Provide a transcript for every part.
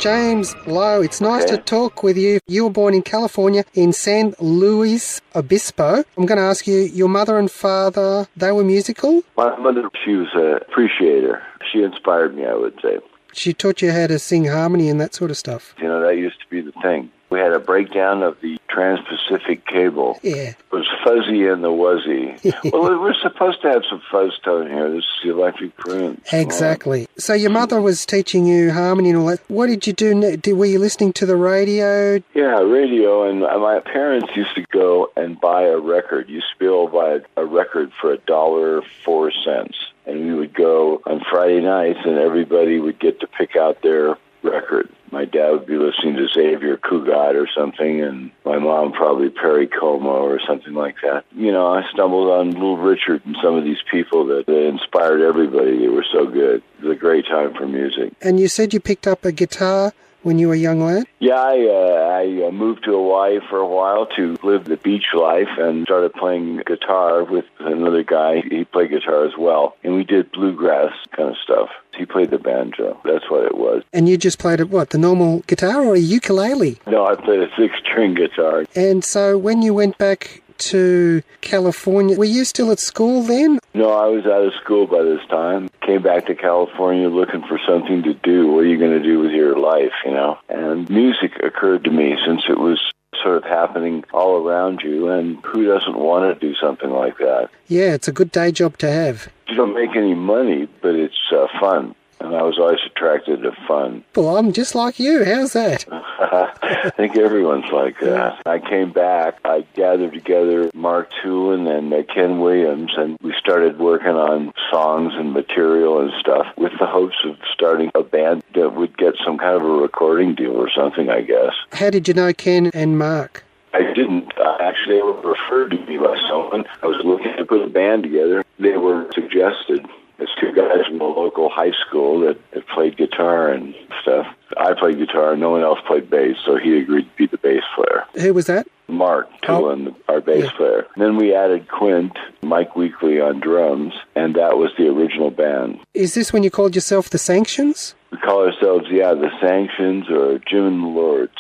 James Lowe, it's nice to talk with you. You were born in California in San Luis Obispo. I'm going to ask you, your mother and father, they were musical? My mother, she was an appreciator. She inspired me, I would say. She taught you how to sing harmony and that sort of stuff. You know, that used to be the thing. We had a breakdown of the Trans-Pacific cable. Yeah. It was fuzzy and the wuzzy. Well, we're supposed to have some fuzz tone here. This is the Electric Prunes. Exactly. So your mother was teaching you harmony and all that. What did you do? Were you listening to the radio? Yeah, radio. And my parents used to go and buy a record. You used to be able to buy a record for $1.04. And we would go on Friday nights, and everybody would get to pick out their record. My dad would be listening to Xavier Cugat or something, and my mom probably Perry Como or something like that. You know, I stumbled on Little Richard and some of these people that inspired everybody. They were so good. It was a great time for music. And you said you picked up a guitar when you were a young lad? Yeah, I moved to Hawaii for a while to live the beach life and started playing guitar with another guy. He played guitar as well. And we did bluegrass kind of stuff. He played the banjo. That's what it was. And you just played what, the normal guitar or a ukulele? No, I played a 6-string guitar. And so when you went back to California, were you still at school then? No, I was out of school by this time. Came back to California looking for something to do. What are you going to do with your life, you know? And music occurred to me since it was sort of happening all around you, and who doesn't want to do something like that? Yeah, it's a good day job to have. You don't make any money, but it's fun. And I was always attracted to fun. Well, I'm just like you. How's that? I think everyone's like that. I came back. I gathered together Mark Tulin and Ken Williams, and we started working on songs and material and stuff with the hopes of starting a band that would get some kind of a recording deal or something, I guess. How did you know Ken and Mark? I didn't. Actually, they were referred to me by someone. I was looking to put a band together. They were suggested. It's 2 guys from the local high school that played guitar and stuff. I played guitar. No one else played bass, so he agreed to be the bass player. Who was that? Mark Tulin, our bass player. Then we added Quint, Mike Weekly on drums, and that was the original band. Is this when you called yourself The Sanctions? We call ourselves, The Sanctions or Jim and the Lords.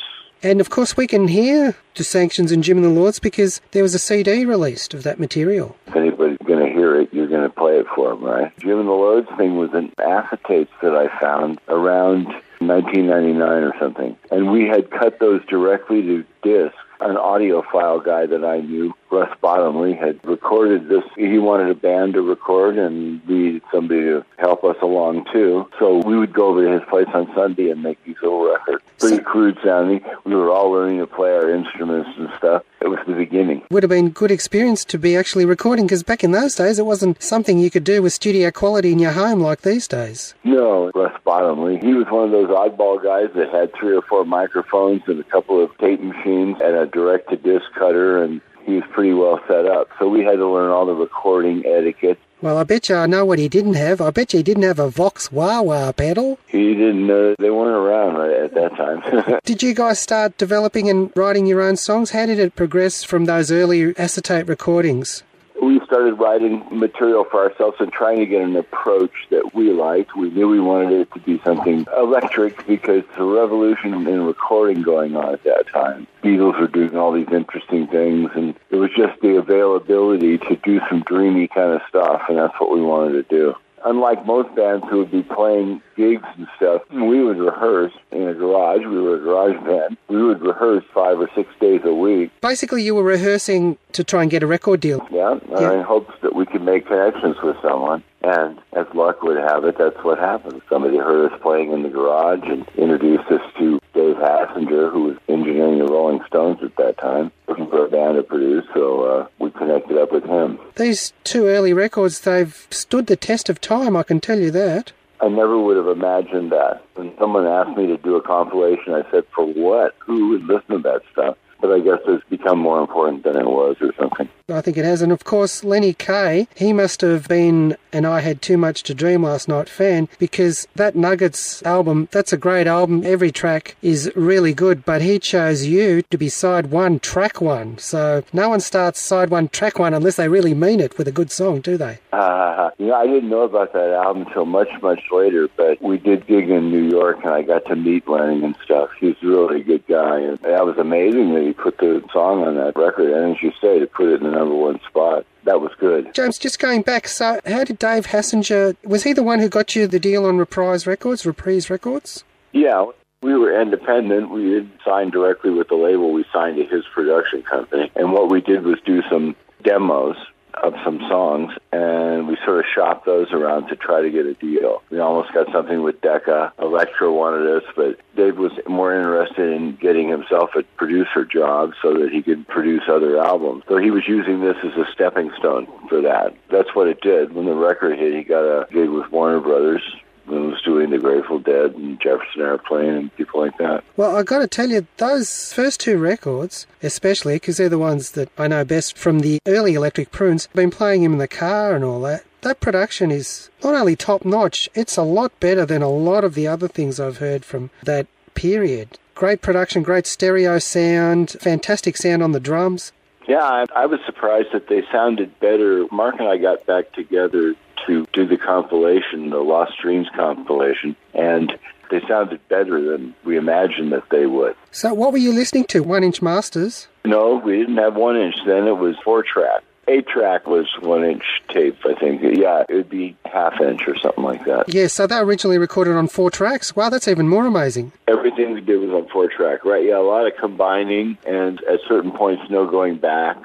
And of course we can hear The Sanctions and Jim and the Lords because there was a CD released of that material. If anybody's going to hear it, you're going to play it for them, right? Jim and the Lords thing was an acetate that I found around 1999 or something. And we had cut those directly to disc. An audiophile guy that I knew, Russ Bottomley, had recorded this. He wanted a band to record, and we needed somebody to help us along, too. So we would go over to his place on Sunday and make these little records. Pretty crude sounding. We were all learning to play our instruments and stuff. It was the beginning. Would have been a good experience to be actually recording, because back in those days, it wasn't something you could do with studio quality in your home like these days. No, Russ Bottomley. He was one of those oddball guys that had 3 or 4 microphones and a couple of tape machines and a direct-to-disc cutter, and he was pretty well set up. So we had to learn all the recording etiquette. Well, I bet you I know what he didn't have. I bet you he didn't have a Vox wah-wah pedal. He didn't know. They weren't around at that time. Did you guys start developing and writing your own songs? How did it progress from those early acetate recordings? We started writing material for ourselves and trying to get an approach that we liked. We knew we wanted it to be something electric because the revolution in recording going on at that time. Beatles were doing all these interesting things, and it was just the availability to do some dreamy kind of stuff, and that's what we wanted to do. Unlike most bands who would be playing gigs and stuff, we would rehearse in a garage. We were a garage band. We would rehearse 5 or 6 days a week. Basically, you were rehearsing to try and get a record deal. Yeah, in hopes that we could make connections with someone. And as luck would have it, that's what happened. Somebody heard us playing in the garage and introduced us to Dave Hassinger, who was engineering the Rolling Stones at that time, looking for a band to produce, so we connected up with him. These 2 early records, they've stood the test of time, I can tell you that. I never would have imagined that. When someone asked me to do a compilation, I said, for what? Who would listen to that stuff? But I guess it's become more important than it was or something. I think it has. And of course, Lenny Kaye, he must have been and I Had Too Much to Dream Last Night fan, because that Nuggets album, that's a great album. Every track is really good, but he chose you to be side one, track one. So no one starts side one, track one unless they really mean it with a good song, do they? I didn't know about that album until much, much later, but we did gig in New York, and I got to meet Lenny and stuff. He's really a good guy, and that was amazing that he put the song on that record, and as you say, to put it in the number one spot. That was good. James, just going back, so how did Dave Hassinger, was he the one who got you the deal on Reprise Records? Yeah, we were independent. We didn't sign directly with the label. We signed to his production company. And what we did was do some demos of some songs, and we sort of shopped those around to try to get a deal. We almost got something with Decca. Electra wanted us, but Dave was more interested in getting himself a producer job so that he could produce other albums. So he was using this as a stepping stone for that. That's what it did. When the record hit, he got a gig with Warner Brothers, and was doing the Grateful Dead and Jefferson Airplane and people like that. Well, I got to tell you, those first two records, especially, because they're the ones that I know best from the early Electric Prunes, I've been playing him in the car and all that. That production is not only top-notch, it's a lot better than a lot of the other things I've heard from that period. Great production, great stereo sound, fantastic sound on the drums. Yeah, I was surprised that they sounded better. Mark and I got back together to do the compilation, the Lost Dreams compilation, and they sounded better than we imagined that they would. So what were you listening to, 1-inch masters? No, we didn't have 1-inch then. It was 4-track. 8-track was 1-inch tape, I think. Yeah, it would be half-inch or something like that. Yeah, so they originally recorded on 4 tracks. Wow, that's even more amazing. Everything we did was on 4-track, right? Yeah, a lot of combining, and at certain points, no going back.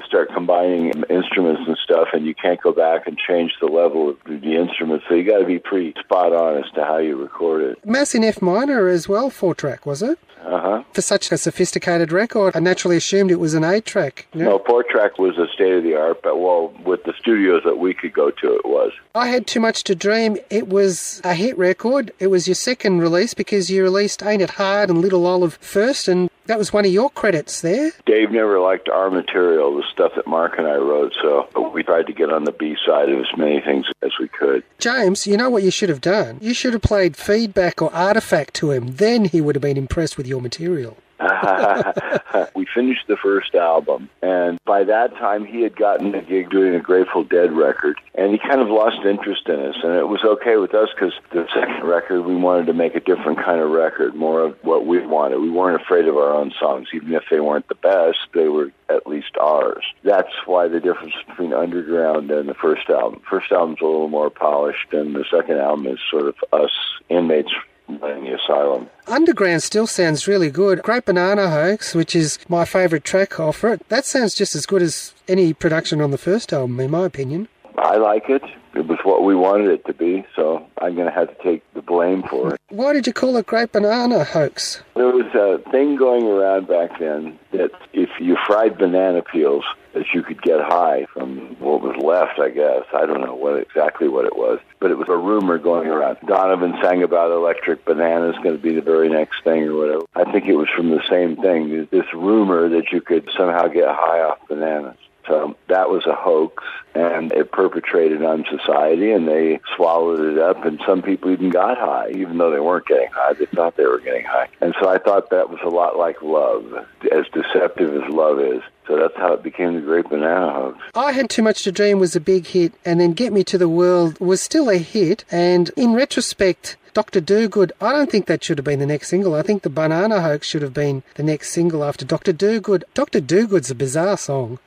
Start combining instruments and stuff, and you can't go back and change the level of the instruments, so you got to be pretty spot on as to how you record it. Mass in F minor as well, 4-track, was it? Uh-huh. For such a sophisticated record, I naturally assumed it was an 8-track. Yeah? No, 4-track was a state-of-the-art, but, with the studios that we could go to, it was. I Had Too Much to Dream. It was a hit record. It was your second release because you released Ain't It Hard and Little Olive first, and that was one of your credits there. Dave never liked our material, the stuff that Mark and I wrote, so we tried to get on the B side of as many things as we could. James, you know what you should have done? You should have played Feedback or Artifact to him. Then he would have been impressed with your material. We finished the first album, and by that time he had gotten a gig doing a Grateful Dead record, and he kind of lost interest in us, and it was okay with us because the second record we wanted to make a different kind of record, more of what we wanted. We weren't afraid of our own songs. Even if they weren't the best, they were at least ours. That's why the difference between Underground and the first album. First album's a little more polished, and the second album is sort of us inmates running the asylum. Underground still sounds really good. Great Banana Hoax, which is my favourite track off it, that sounds just as good as any production on the first album, in my opinion. I like it. It was what we wanted it to be, so I'm going to have to take the blame for it. Why did you call it Great Banana Hoax? There was a thing going around back then that if you fried banana peels, that you could get high from what was left, I guess. I don't know exactly what it was, but it was a rumor going around. Donovan sang about electric bananas going to be the very next thing or whatever. I think it was from the same thing, this rumor that you could somehow get high off bananas. So that was a hoax, and it perpetrated on society, and they swallowed it up, and some people even got high, even though they weren't getting high. They thought they were getting high. And so I thought that was a lot like love, as deceptive as love is. So that's how it became the Great Banana Hoax. I Had Too Much to Dream was a big hit, and then Get Me to the World was still a hit, and in retrospect, Dr. Dogood, I don't think that should have been the next single. I think the Banana Hoax should have been the next single after Dr. Dogood. Dr. Dogood's a bizarre song.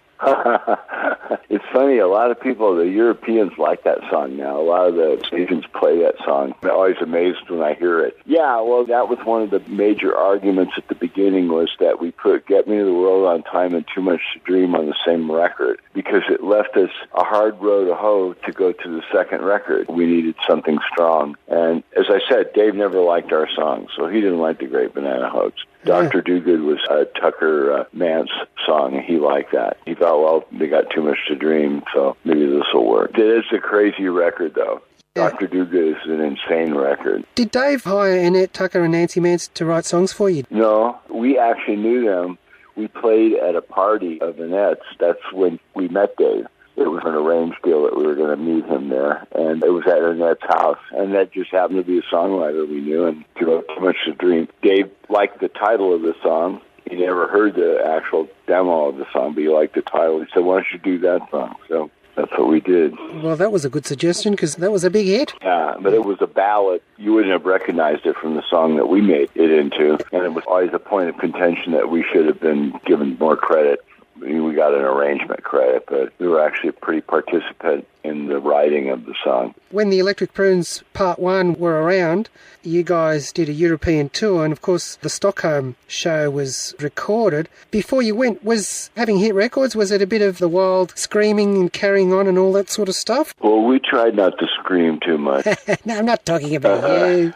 It's funny, a lot of people, the Europeans like that song now. A lot of the Asians play that song. I'm always amazed when I hear it. Yeah, well, that was one of the major arguments at the beginning, was that we put Get Me to the World on Time and Too Much to Dream on the same record, because it left us a hard row to hoe to go to the second record. We needed something strong. And as I said, Dave never liked our songs, so he didn't like the Great Banana Hoax. Dr. Dogood was a Tucker Mance song, and he liked that. He thought, well, they got too much to dream, so maybe this will work. It is a crazy record, though. Yeah. Dr. Dogood is an insane record. Did Dave hire Annette Tucker and Nancy Mance to write songs for you? No, we actually knew them. We played at a party of Annette's. That's when we met Dave. It was an arranged deal that we were going to meet him there, and it was at Annette's house, and that just happened to be a songwriter we knew, and Too Much to Dream. Dave liked the title of the song. He never heard the actual demo of the song, but he liked the title. He said, why don't you do that song? So that's what we did. Well, that was a good suggestion, because that was a big hit. Yeah, but it was a ballad. You wouldn't have recognized it from the song that we made it into, and it was always a point of contention that we should have been given more credit. We got an arrangement credit, but we were actually a pretty participant in the writing of the song. When the Electric Prunes Part 1 were around, you guys did a European tour, and of course the Stockholm show was recorded. Before you went, was having hit records, was it a bit of the wild screaming and carrying on and all that sort of stuff? Well, we tried not to scream too much. No, I'm not talking about you.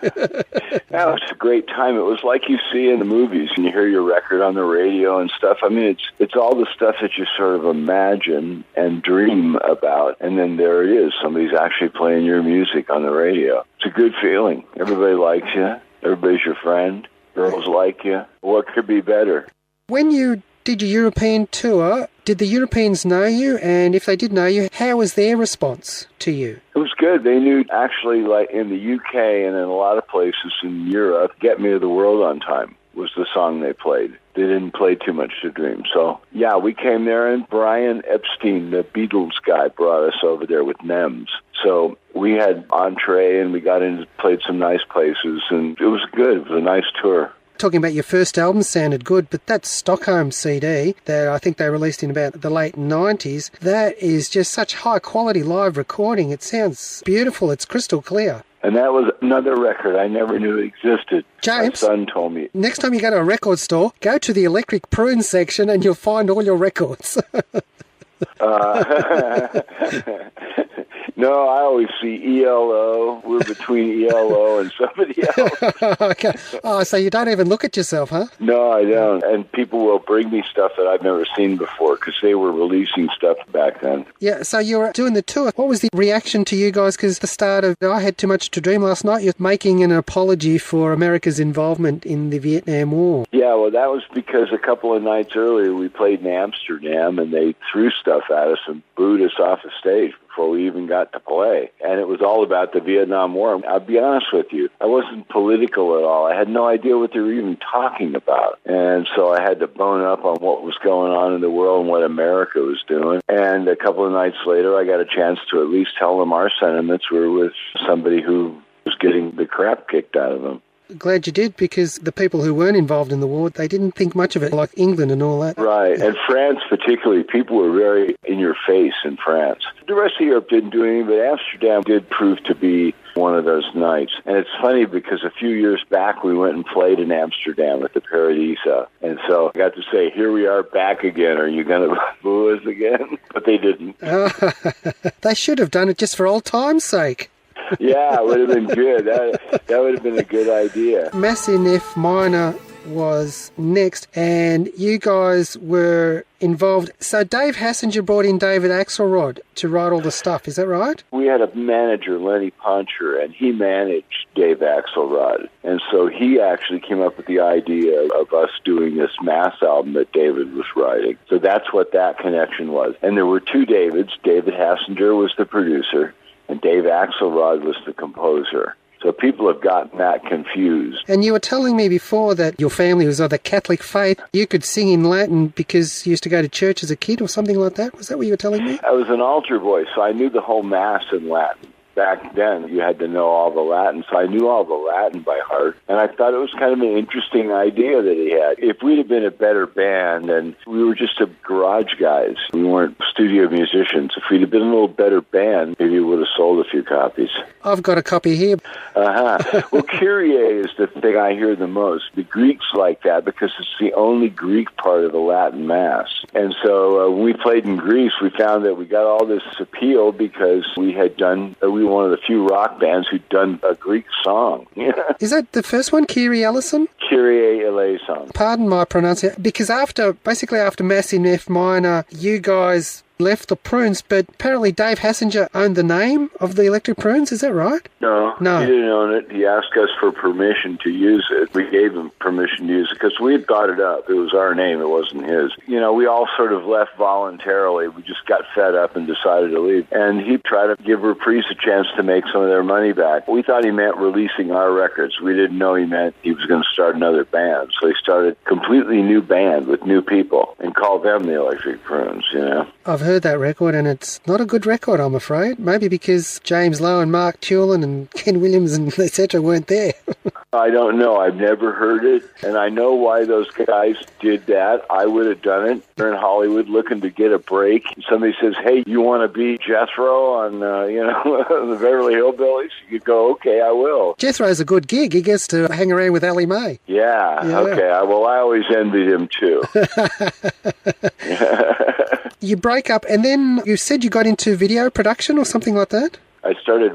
That was a great time. It was like you see in the movies, and you hear your record on the radio and stuff. I mean, it's all the stuff that you sort of imagine and dream about, and then there it is. Somebody's actually playing your music on the radio. It's a good feeling. Everybody likes you. Everybody's your friend. Girls like you. What could be better? When you did your European tour, did the Europeans know you? And if they did know you, how was their response to you? It was good. They knew, actually, like in the UK and in a lot of places in Europe, Get Me to the World on Time was the song they played. They didn't play Too Much to Dream. So, yeah, we came there, and Brian Epstein, the Beatles guy, brought us over there with NEMS. So we had entree, and we got in, played some nice places, and it was good. It was a nice tour. Talking about your first album sounded good, but that Stockholm CD that I think they released in about the late 90s, that is just such high-quality live recording. It sounds beautiful. It's crystal clear. And that was another record I never knew existed. James, my son told me. Next time you go to a record store, go to the Electric Prunes section and you'll find all your records. No, I always see ELO. We're between ELO and somebody else. Okay. Oh, so you don't even look at yourself, huh? No, I don't. And people will bring me stuff that I've never seen before because they were releasing stuff back then. Yeah, so you were doing the tour. What was the reaction to you guys? Because the start of I Had Too Much to Dream last night, you're making an apology for America's involvement in the Vietnam War. Yeah, well, that was because a couple of nights earlier we played in Amsterdam and they threw stuff at us and booed us off the stage before we even got to play. And it was all about the Vietnam War. I'll be honest with you, I wasn't political at all. I had no idea what they were even talking about. And so I had to bone up on what was going on in the world and what America was doing. And a couple of nights later, I got a chance to at least tell them our sentiments were with somebody who was getting the crap kicked out of them. Glad you did, because the people who weren't involved in the war, they didn't think much of it, like England and all that. Right, and France particularly, people were very in your face in France. The rest of Europe didn't do anything, but Amsterdam did prove to be one of those nights. And it's funny because a few years back we went and played in Amsterdam at the Paradisa. And so I got to say, here we are back again. Are you going to boo us again? But they didn't. They should have done it just for old time's sake. Yeah, it would have been good. That would have been a good idea. Mass in F minor was next, and you guys were involved. So Dave Hassinger brought in David Axelrod to write all the stuff, is that right? We had a manager, Lenny Poncher, and he managed Dave Axelrod. And so he actually came up with the idea of us doing this Mass album that David was writing. So that's what that connection was. And there were two Davids. David Hassinger was the producer, and Dave Axelrod was the composer. So people have gotten that confused. And you were telling me before that your family was of the Catholic faith. You could sing in Latin because you used to go to church as a kid or something like that? Was that what you were telling me? I was an altar boy, so I knew the whole Mass in Latin. Back then, you had to know all the Latin, so I knew all the Latin by heart. And I thought it was kind of an interesting idea that he had. If we'd have been a better band, and we were just a garage guys, we weren't studio musicians. If we'd have been a little better band, maybe we would have sold a few copies. I've got a copy here. Well, Kyrie is the thing I hear the most. The Greeks like that because it's the only Greek part of the Latin Mass. And so when we played in Greece, we found that we got all this appeal because we had done, we were one of the few rock bands who'd done a Greek song. Is that the first one, Kyrie eleison? Kyrie eleison. Pardon my pronunciation, because after Mass in F minor, you guys left the Prunes, but apparently Dave Hassinger owned the name of the Electric Prunes, is that right? No, he didn't own it. He asked us for permission to use it. We gave him permission to use it because we had got it up. It was our name. It wasn't his. You know, we all sort of left voluntarily. We just got fed up and decided to leave. And he tried to give Reprise a chance to make some of their money back. We thought he meant releasing our records. We didn't know he meant he was going to start another band. So he started a completely new band with new people and called them the Electric Prunes, you know. I've heard that record, and it's not a good record, I'm afraid. Maybe because James Lowe and Mark Tulin and Ken Williams and etc. weren't there. I don't know. I've never heard it, and I know why those guys did that. I would have done it. They're in Hollywood looking to get a break. Somebody says, hey, you want to be Jethro on, the Beverly Hillbillies? You go, okay, I will. Jethro's a good gig. He gets to hang around with Ellie Mae. Yeah. Okay. Well, I always envied him, too. You break up, and then you said you got into video production or something like that? I started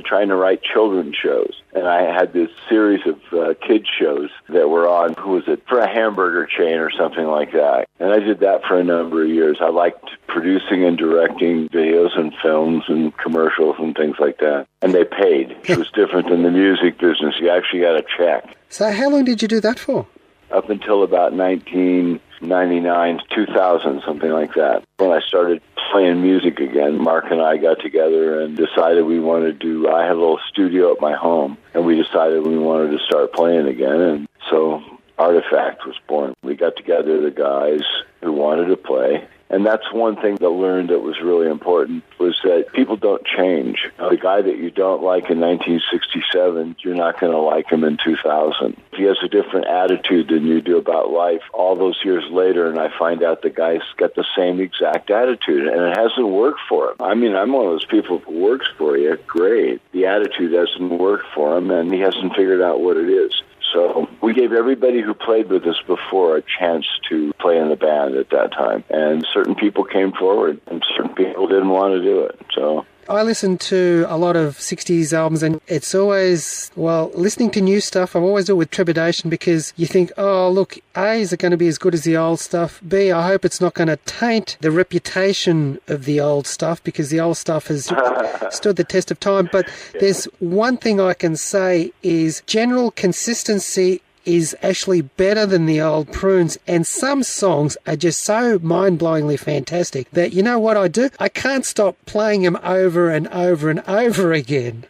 trying to write children's shows. And I had this series of kids shows that were on, for a hamburger chain or something like that. And I did that for a number of years. I liked producing and directing videos and films and commercials and things like that. And they paid. It was different than the music business. You actually got a check. So how long did you do that for? Up until about 1999, 2000, something like that. When I started playing music again, Mark and I got together and decided we wanted to I had a little studio at my home, and we decided we wanted to start playing again. And so Artifact was born. We got together the guys who wanted to play. And that's one thing that I learned that was really important, was that people don't change. The guy that you don't like in 1967, you're not going to like him in 2000. If he has a different attitude than you do about life, all those years later, and I find out the guy's got the same exact attitude, and it hasn't worked for him. I mean, I'm one of those people who works for you, great. The attitude hasn't worked for him, and he hasn't figured out what it is. So we gave everybody who played with us before a chance to play in the band at that time. And certain people came forward, and certain people didn't want to do it. So I listen to a lot of 60s albums, and it's always, listening to new stuff, I always do it with trepidation, because you think, oh, look, A, is it going to be as good as the old stuff? B, I hope it's not going to taint the reputation of the old stuff, because the old stuff has stood the test of time. But there's one thing I can say is general consistency is actually better than the old Prunes, and some songs are just so mind-blowingly fantastic that, you know what I do? I can't stop playing them over and over and over again.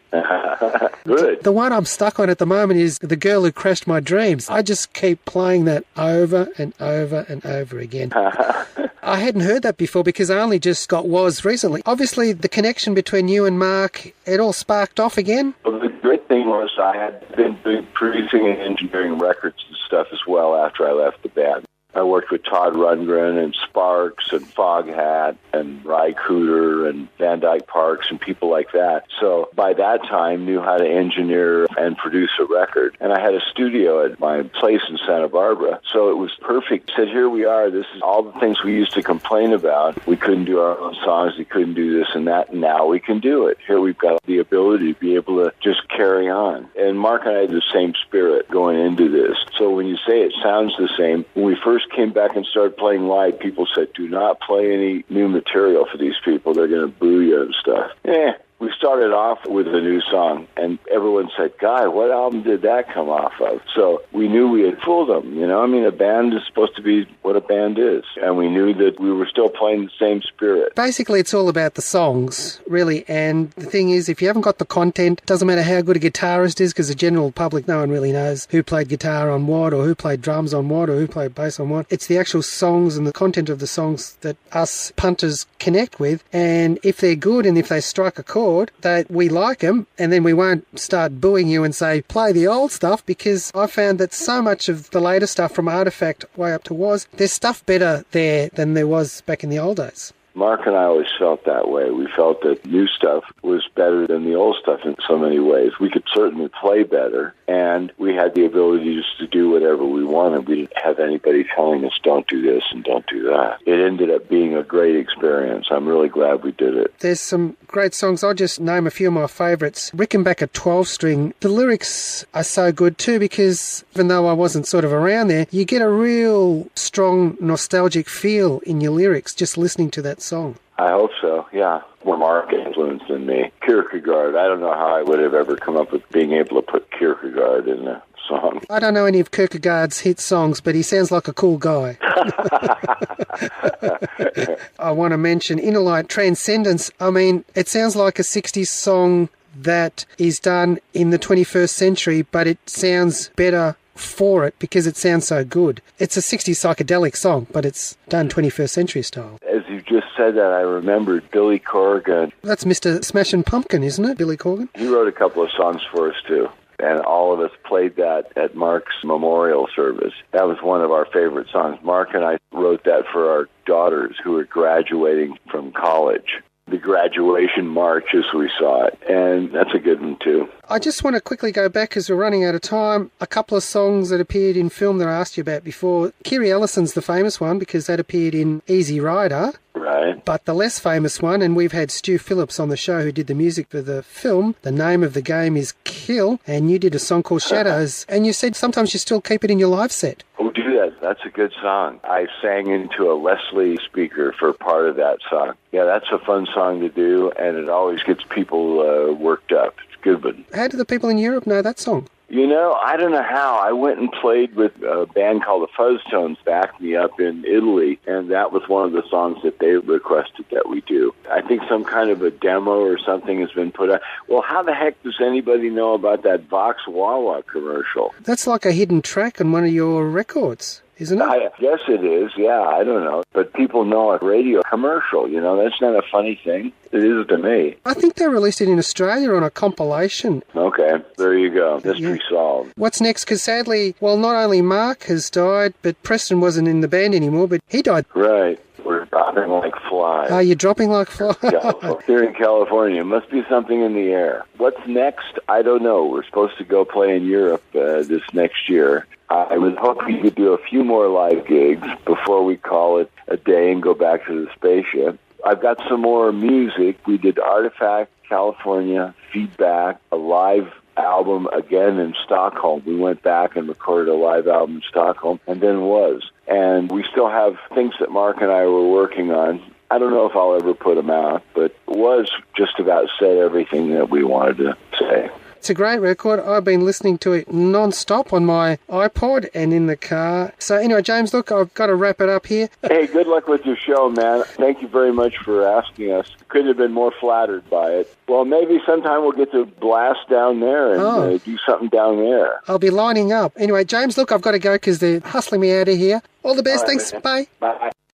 Good. The one I'm stuck on at the moment is The Girl Who Crashed My Dreams. I just keep playing that over and over and over again. I hadn't heard that before because I only just got Was recently. Obviously, the connection between you and Mark, it all sparked off again. Well, the great thing was I had been doing producing and engineering records and stuff as well after I left the band. I worked with Todd Rundgren and Sparks and Foghat and Ry Cooder and Van Dyke Parks and people like that. So by that time, knew how to engineer and produce a record. And I had a studio at my place in Santa Barbara. So it was perfect. I said, here we are. This is all the things we used to complain about. We couldn't do our own songs. We couldn't do this and that. And now we can do it. Here we've got the ability to be able to just carry on. And Mark and I had the same spirit going into this. So when you say it sounds the same, when we first came back and started playing live, people said, do not play any new material for these people. They're going to boo you and stuff. We started off with a new song, and everyone said, God, what album did that come off of? So we knew we had fooled them, you know? I mean, a band is supposed to be what a band is, and we knew that we were still playing the same spirit. Basically, it's all about the songs, really, and the thing is, if you haven't got the content, it doesn't matter how good a guitarist is, because the general public, no one really knows who played guitar on what, or who played drums on what, or who played bass on what. It's the actual songs and the content of the songs that us punters connect with, and if they're good and if they strike a chord, that we like them, and then we won't start booing you and say, play the old stuff, because I found that so much of the later stuff from Artifact way up to Was, there's stuff better there than there was back in the old days. Mark and I always felt that way. We felt that new stuff was better than the old stuff in so many ways. We could certainly play better, and we had the ability just to do whatever we wanted. one, and we didn't have anybody telling us don't do this and don't do that. It ended up being a great experience. I'm really glad we did it. There's some great songs. I'll just name a few of my favourites. Rickenbacker 12-string. The lyrics are so good too, because even though I wasn't sort of around there, you get a real strong nostalgic feel in your lyrics just listening to that song. I hope so, yeah. More Mark influence than me. Kierkegaard, I don't know how I would have ever come up with being able to put Kierkegaard in a song. I don't know any of Kierkegaard's hit songs, but he sounds like a cool guy. I want to mention Inner Light Transcendence. I mean, it sounds like a 60s song that is done in the 21st century, but it sounds better for it because it sounds so good. It's a 60s psychedelic song, but it's done 21st century style. As you just said that, I remembered Billy Corgan. That's Mr. Smashing Pumpkin, isn't it, Billy Corgan? He wrote a couple of songs for us, too. And all of us played that at Mark's memorial service. That was one of our favorite songs. Mark and I wrote that for our daughters who were graduating from college. The graduation march, as we saw it. And that's a good one, too. I just want to quickly go back, because we're running out of time. A couple of songs that appeared in film that I asked you about before. Kiri Ellison's the famous one, because that appeared in Easy Rider. Right. But the less famous one, and we've had Stu Phillips on the show who did the music for the film, the name of the game is Kill, and you did a song called Shadows, and you said sometimes you still keep it in your live set. Oh, do that. That's a good song. I sang into a Leslie speaker for part of that song. Yeah, that's a fun song to do, and it always gets people worked up. It's a good one. How do the people in Europe know that song? You know, I don't know how. I went and played with a band called the Fuzztones, backed me up in Italy, and that was one of the songs that they requested that we do. I think some kind of a demo or something has been put out. Well, how the heck does anybody know about that Vox Wawa commercial? That's like a hidden track on one of your records, isn't it? I guess it is, yeah, I don't know. But people know a radio commercial, you know, that's not a funny thing. It is to me. I think they released it in Australia on a compilation. Okay, there you go. Mystery solved. What's next? Because sadly, well, not only Mark has died, but Preston wasn't in the band anymore, but he died. Right. We're dropping like flies. Are you dropping like flies? Here in California. Must be something in the air. What's next? I don't know. We're supposed to go play in Europe this next year. I was hoping we could do a few more live gigs before we call it a day and go back to the spaceship. I've got some more music. We did Artifact, California, Feedback, a live album again in Stockholm. We went back and recorded a live album in Stockholm, and then Was. And we still have things that Mark and I were working on. I don't know if I'll ever put them out, but Was just about said everything that we wanted to say. It's a great record. I've been listening to it non-stop on my iPod and in the car. So anyway, James, look, I've got to wrap it up here. Hey, good luck with your show, man. Thank you very much for asking us. Couldn't have been more flattered by it. Well, maybe sometime we'll get to blast down there and do something down there. I'll be lining up. Anyway, James, look, I've got to go because they're hustling me out of here. All the best. All right, thanks. Man. Bye. Bye.